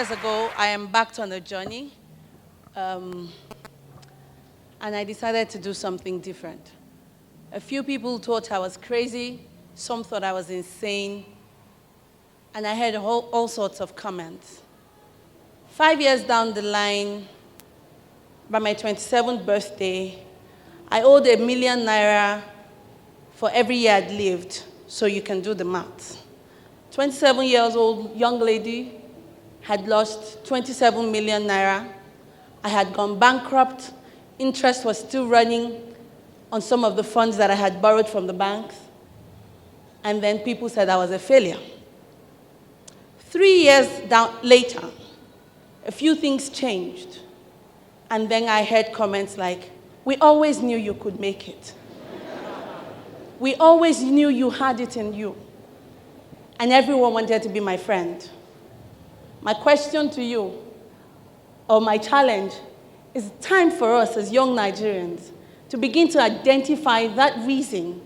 years ago, I embarked on a journey, and I decided to do something different. A few people thought I was crazy, some thought I was insane, and I heard all sorts of comments. 5 years down the line, by my 27th birthday, I owed ₦1 million for every year I'd lived, so you can do the math. 27 years old young lady had lost 27 million naira. I had gone bankrupt. Interest was still running on some of the funds that I had borrowed from the banks. And then people said I was a failure. 3 years later, a few things changed. And then I heard comments like, "We always knew you could make it. We always knew you had it in you." And everyone wanted to be my friend. My question to you, or my challenge, is time for us as young Nigerians to begin to identify that reason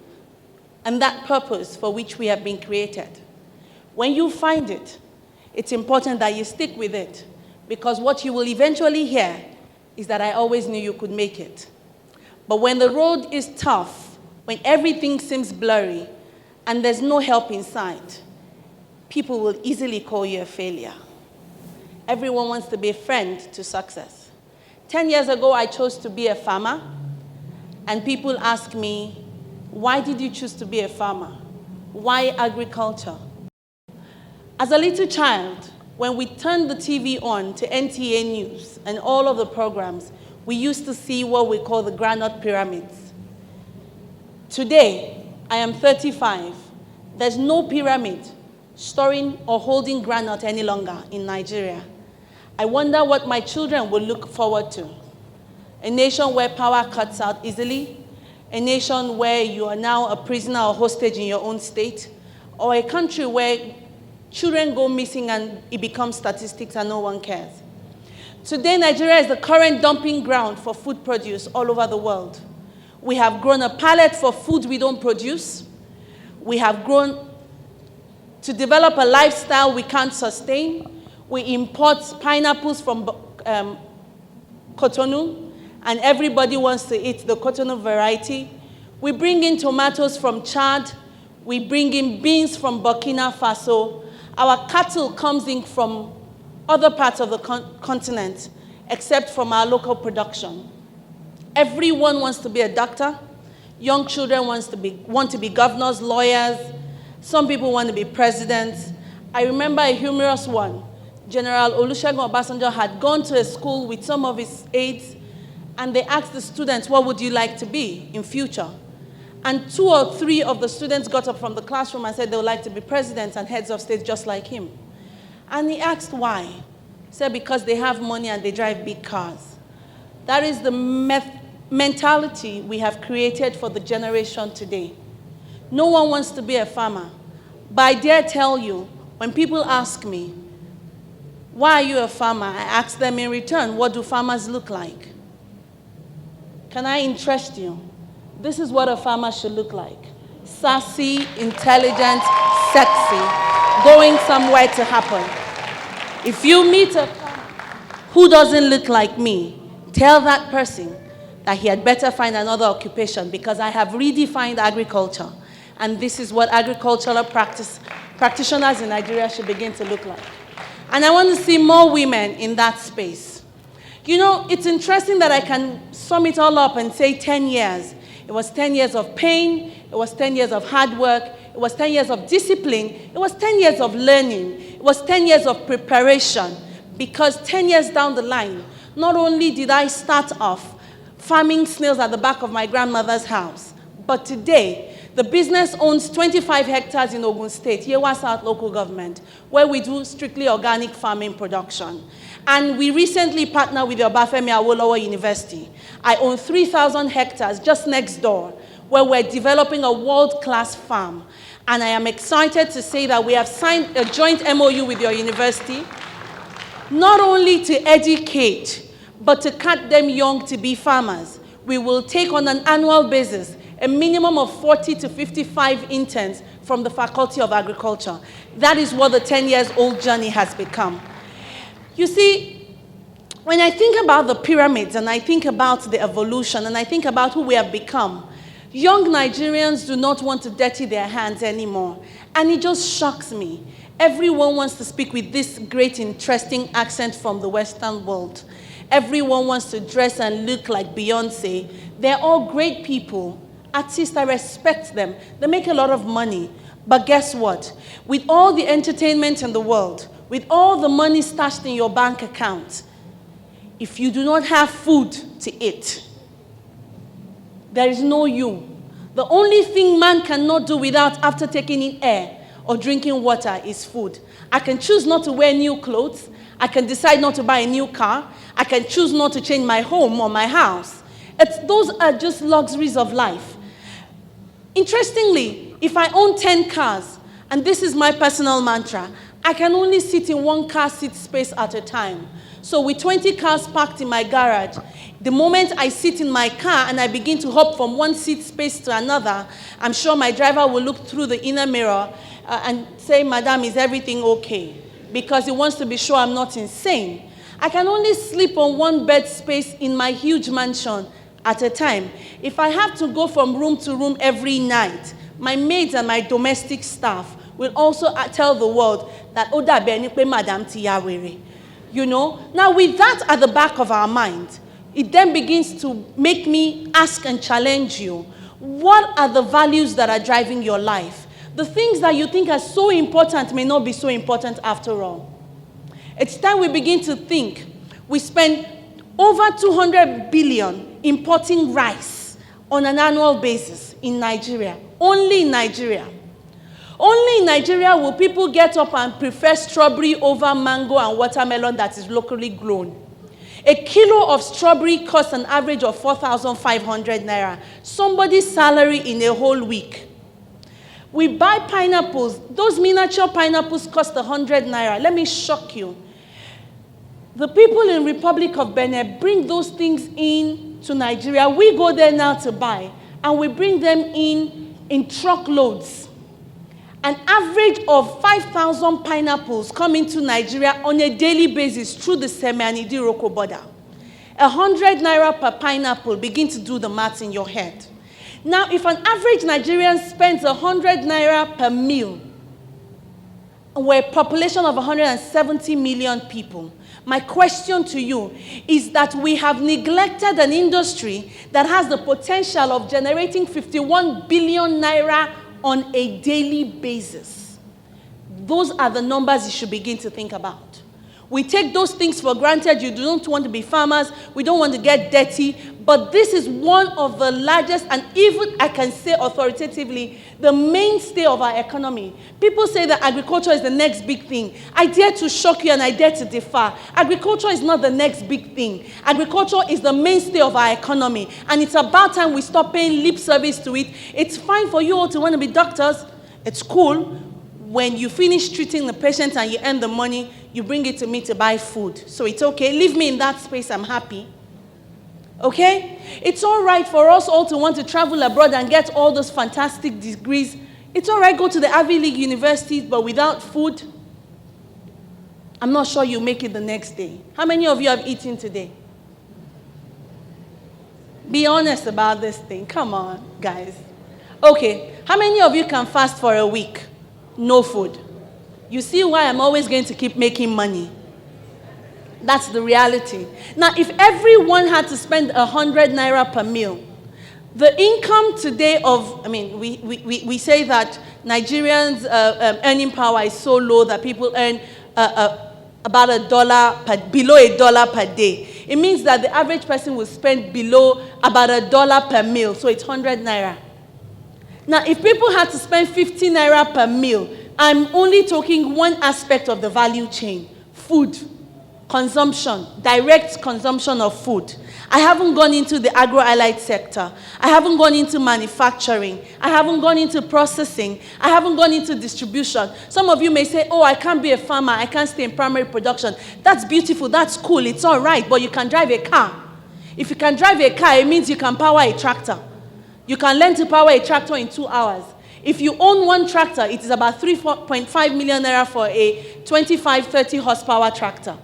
and that purpose for which we have been created. When you find it, it's important that you stick with it, because what you will eventually hear is that I always knew you could make it. But when the road is tough, when everything seems blurry, and there's no help in sight, people will easily call you a failure. Everyone wants to be a friend to success. 10 years ago, I chose to be a farmer, and people ask me, why did you choose to be a farmer? Why agriculture? As a little child, when we turned the TV on to NTA News and all of the programs, we used to see what we call the granite pyramids. Today, I am 35. There's no pyramid storing or holding granite any longer in Nigeria. I wonder what my children will look forward to. A nation where power cuts out easily, a nation where you are now a prisoner or hostage in your own state, or a country where children go missing and it becomes statistics and no one cares. Today, Nigeria is the current dumping ground for food produce all over the world. We have grown a palate for food we don't produce. We have grown to develop a lifestyle we can't sustain. We import pineapples from Cotonou, and everybody wants to eat the Cotonou variety. We bring in tomatoes from Chad. We bring in beans from Burkina Faso. Our cattle comes in from other parts of the continent, except from our local production. Everyone wants to be a doctor. Young children want to be governors, lawyers. Some people want to be presidents. I remember a humorous one. General Olusegun Obasanjo had gone to a school with some of his aides, and they asked the students, what would you like to be in future? And 2 or 3 of the students got up from the classroom and said they would like to be presidents and heads of state just like him. And he asked why. He said because they have money and they drive big cars. That is the mentality we have created for the generation today. No one wants to be a farmer. But I dare tell you, when people ask me, why are you a farmer? I ask them in return, what do farmers look like? Can I interest you? This is what a farmer should look like. Sassy, intelligent, sexy, going somewhere to happen. If you meet a farmer who doesn't look like me, tell that person that he had better find another occupation, because I have redefined agriculture. And this is what agricultural practitioners in Nigeria should begin to look like. And I want to see more women in that space. You know, it's interesting that I can sum it all up and say 10 years. It was 10 years of pain. It was 10 years of hard work. It was 10 years of discipline. It was 10 years of learning. It was 10 years of preparation. Because 10 years down the line, not only did I start off farming snails at the back of my grandmother's house, but today, the business owns 25 hectares in Ogun State, Yewa South local government, where we do strictly organic farming production. And we recently partnered with the Obafemi Awolowo University. I own 3,000 hectares just next door, where we're developing a world-class farm. And I am excited to say that we have signed a joint MOU with your university, not only to educate, but to cut them young to be farmers. We will take on an annual basis a minimum of 40 to 55 interns from the Faculty of Agriculture. That is what the 10 years old journey has become. You see, when I think about the pyramids and I think about the evolution and I think about who we have become, young Nigerians do not want to dirty their hands anymore. And it just shocks me. Everyone wants to speak with this great, interesting accent from the Western world. Everyone wants to dress and look like Beyonce. They're all great people. Artists, I respect them. They make a lot of money. But guess what? With all the entertainment in the world, with all the money stashed in your bank account, if you do not have food to eat, there is no you. The only thing man cannot do without after taking in air or drinking water is food. I can choose not to wear new clothes. I can decide not to buy a new car. I can choose not to change my home or my house. Those are just luxuries of life. Interestingly, if I own 10 cars, and this is my personal mantra, I can only sit in one car seat space at a time. So with 20 cars parked in my garage, the moment I sit in my car and I begin to hop from one seat space to another, I'm sure my driver will look through the inner mirror and say, "Madam, is everything okay?" Because he wants to be sure I'm not insane. I can only sleep on one bed space in my huge mansion at a time. If I have to go from room to room every night, my maids and my domestic staff will also tell the world that, "Oh, da be ni pe Madam ti ya were." You know? Now, with that at the back of our mind, it then begins to make me ask and challenge you. What are the values that are driving your life? The things that you think are so important may not be so important after all. It's time we begin to think. We spend over 200 billion importing rice on an annual basis in Nigeria. Only in Nigeria. Only in Nigeria will people get up and prefer strawberry over mango and watermelon that is locally grown. A kilo of strawberry costs an average of 4,500 naira. Somebody's salary in a whole week. We buy pineapples. Those miniature pineapples cost 100 naira. Let me shock you. The people in Republic of Benin bring those things in to Nigeria. We go there now to buy, and we bring them in truckloads. An average of 5,000 pineapples come into Nigeria on a daily basis through the Seme and Idiroko border. 100 naira per pineapple. Begin to do the maths in your head. Now, if an average Nigerian spends 100 naira per meal, we're a population of 170 million people, my question to you is that we have neglected an industry that has the potential of generating 51 billion naira on a daily basis. Those are the numbers you should begin to think about. We take those things for granted. You don't want to be farmers. We don't want to get dirty. But this is one of the largest, and even I can say authoritatively, the mainstay of our economy. People say that agriculture is the next big thing. I dare to shock you and I dare to differ. Agriculture is not the next big thing. Agriculture is the mainstay of our economy. And it's about time we stop paying lip service to it. It's fine for you all to want to be doctors. It's cool. When you finish treating the patient and you earn the money, you bring it to me to buy food. So it's okay. Leave me in that space. I'm happy. Okay? It's all right for us all to want to travel abroad and get all those fantastic degrees. It's all right, go to the Ivy League universities, but without food, I'm not sure you make it the next day. How many of you have eaten today? Be honest about this thing. Come on, guys. Okay. How many of you can fast for a week? No food. You see why I'm always going to keep making money. That's the reality. Now, if everyone had to spend 100 naira per meal, the income today of, we say that Nigerians' earning power is so low that people earn about below $1 per day. It means that the average person will spend below about $1 per meal, so it's 100 naira. Now, if people had to spend 50 naira per meal, I'm only talking one aspect of the value chain, food. Consumption, direct consumption of food. I haven't gone into the agro-allied sector. I haven't gone into manufacturing. I haven't gone into processing. I haven't gone into distribution. Some of you may say, "Oh, I can't be a farmer. I can't stay in primary production." That's beautiful. That's cool. It's all right. But you can drive a car. If you can drive a car, it means you can power a tractor. You can learn to power a tractor in 2 hours. If you own one tractor, it is about 3.5 million naira for a 25, 30 horsepower tractor.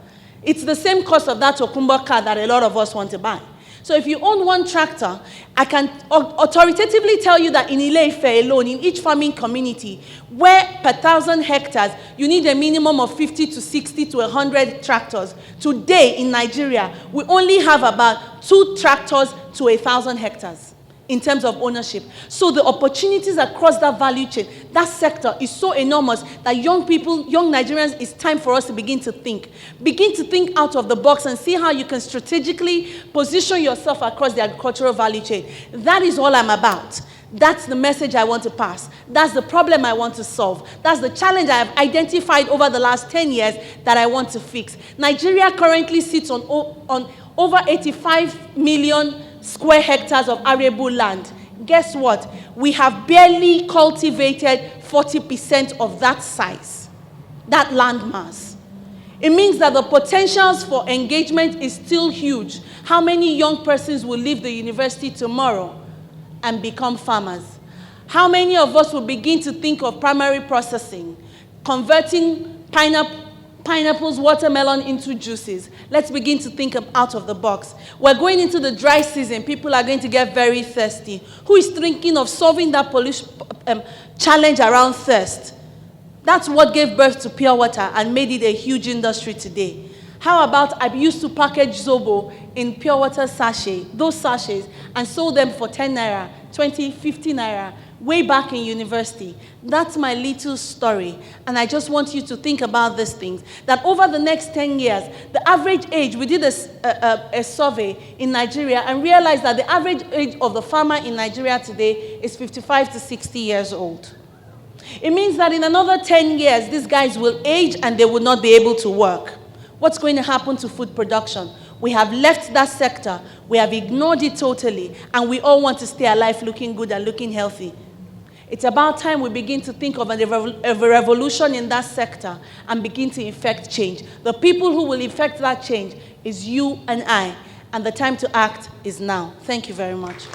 It's the same cost of that Okumba car that a lot of us want to buy. So if you own one tractor, I can authoritatively tell you that in Ile-Ife alone, in each farming community, where per 1,000 hectares, you need a minimum of 50 to 60 to 100 tractors. Today in Nigeria, we only have about 2 tractors to 1,000 hectares in terms of ownership. So the opportunities across that value chain, that sector is so enormous that young people, young Nigerians, it's time for us to begin to think. Begin to think out of the box and see how you can strategically position yourself across the agricultural value chain. That is all I'm about. That's the message I want to pass. That's the problem I want to solve. That's the challenge I have identified over the last 10 years that I want to fix. Nigeria currently sits on over 85 million square hectares of arable land. Guess what? We have barely cultivated 40% of that size, that land mass. It means that the potentials for engagement is still huge. How many young persons will leave the university tomorrow and become farmers? How many of us will begin to think of primary processing, converting pineapples, watermelon into juices? Let's begin to think out of the box. We're going into the dry season. People are going to get very thirsty. Who is thinking of solving that challenge around thirst? That's what gave birth to pure water and made it a huge industry today. How about I used to package Zobo in pure water sachet, those sachets, and sold them for 10 naira, 20, 50 naira, way back in university. That's my little story. And I just want you to think about these things. That over the next 10 years, the average age, we did a survey in Nigeria and realized that the average age of the farmer in Nigeria today is 55 to 60 years old. It means that in another 10 years, these guys will age and they will not be able to work. What's going to happen to food production? We have left that sector. We have ignored it totally. And we all want to stay alive, looking good and looking healthy. It's about time we begin to think of a revolution in that sector and begin to effect change. The people who will effect that change is you and I. And the time to act is now. Thank you very much.